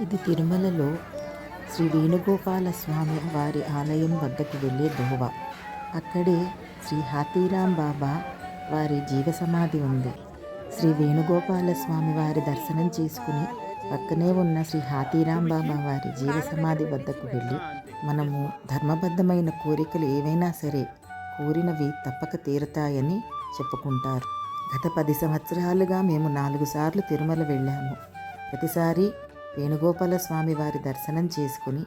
ఇది తిరుమలలో శ్రీ వేణుగోపాల స్వామి వారి ఆలయం వద్దకు వెళ్ళే దోవ. అక్కడే శ్రీ హాతీరాం బాబా వారి జీవ సమాధి ఉంది. శ్రీ వేణుగోపాల స్వామి వారి దర్శనం చేసుకుని పక్కనే ఉన్న శ్రీ హాతీరాం బాబా వారి జీవ సమాధి వద్దకు వెళ్ళి మనము ధర్మబద్ధమైన కోరికలు ఏవైనా సరే కోరినవి తప్పక తీరతాయని చెప్పుకుంటారు. గత 10 సంవత్సరాలుగా మేము 4 సార్లు తిరుమల వెళ్ళాము. ప్రతిసారి వేణుగోపాల స్వామి వారి దర్శనం చేసుకుని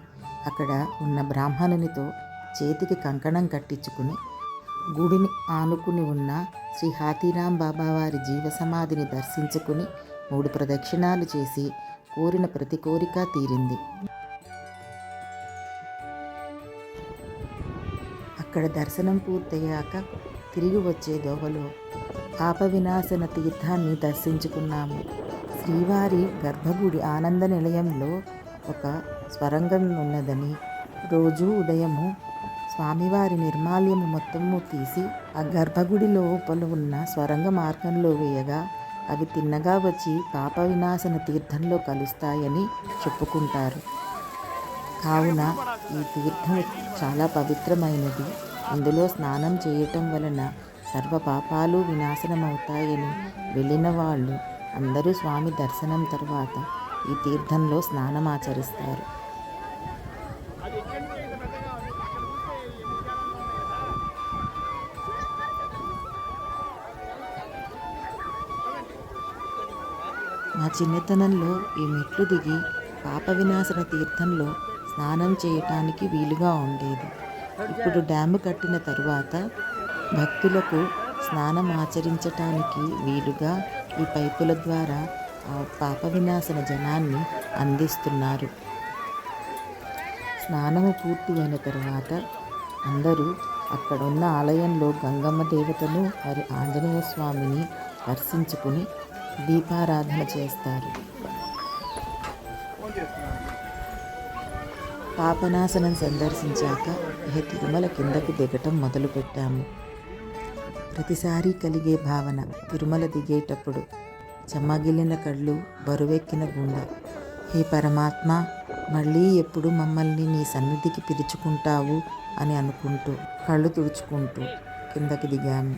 అక్కడ ఉన్న బ్రాహ్మణునితో చేతికి కంకణం కట్టించుకుని గుడిని ఆనుకుని ఉన్న శ్రీ హాతీరాం బాబా వారి జీవ సమాధిని దర్శించుకుని 3 ప్రదక్షిణాలు చేసి కోరిన ప్రతి కోరిక తీరింది. అక్కడ దర్శనం పూర్తయ్యాక తిరిగి వచ్చే దోవలో పాప వినాశన తీర్థాన్ని దర్శించుకున్నాము. శ్రీవారి గర్భగుడి ఆనంద నిలయంలో ఒక స్వరంగం ఉన్నదని, రోజు ఉదయము స్వామివారి నిర్మాల్యము మొత్తము తీసి ఆ గర్భగుడి లోపల ఉన్న స్వరంగ మార్గంలో వేయగా అవి తిన్నగా వచ్చి పాప వినాశన తీర్థంలో కలుస్తాయని చెప్పుకుంటారు. కావున ఈ తీర్థం చాలా పవిత్రమైనది. ఇందులో స్నానం చేయటం వలన సర్వ పాపాలు వినాశనమవుతాయని వెళ్ళిన వాళ్ళు అందరూ స్వామి దర్శనం తర్వాత ఈ తీర్థంలో స్నానం ఆచరిస్తారు. మా చిన్నతనంలో ఈ మెట్లు దిగి పాప వినాశన తీర్థంలో స్నానం చేయటానికి వీలుగా ఉండేది. ఇప్పుడు డ్యాము కట్టిన తరువాత భక్తులకు స్నానం ఆచరించటానికి వీలుగా ఈ పైపుల ద్వారా ఆ పాప వినాశన జలాన్ని అందిస్తున్నారు. స్నానము పూర్తి అయిన తరువాత అందరూ అక్కడున్న ఆలయంలో గంగమ్మ దేవతను మరి ఆంజనేయ స్వామిని దర్శించుకుని దీపారాధన చేస్తారు. పాపనాశనం సందర్శించాక ఇహ తిరుమల కిందకు దిగటం మొదలుపెట్టాము. ప్రతిసారి కలిగే భావన తిరుమల దిగేటప్పుడు చెమ్మగిల్లిన కళ్ళు, బరువెక్కిన గుండె. హే పరమాత్మ, మళ్ళీ ఎప్పుడు మమ్మల్ని నీ సన్నిధికి పిలుచుకుంటావు అని అనుకుంటూ కళ్ళు తుడుచుకుంటూ కిందకి దిగాము.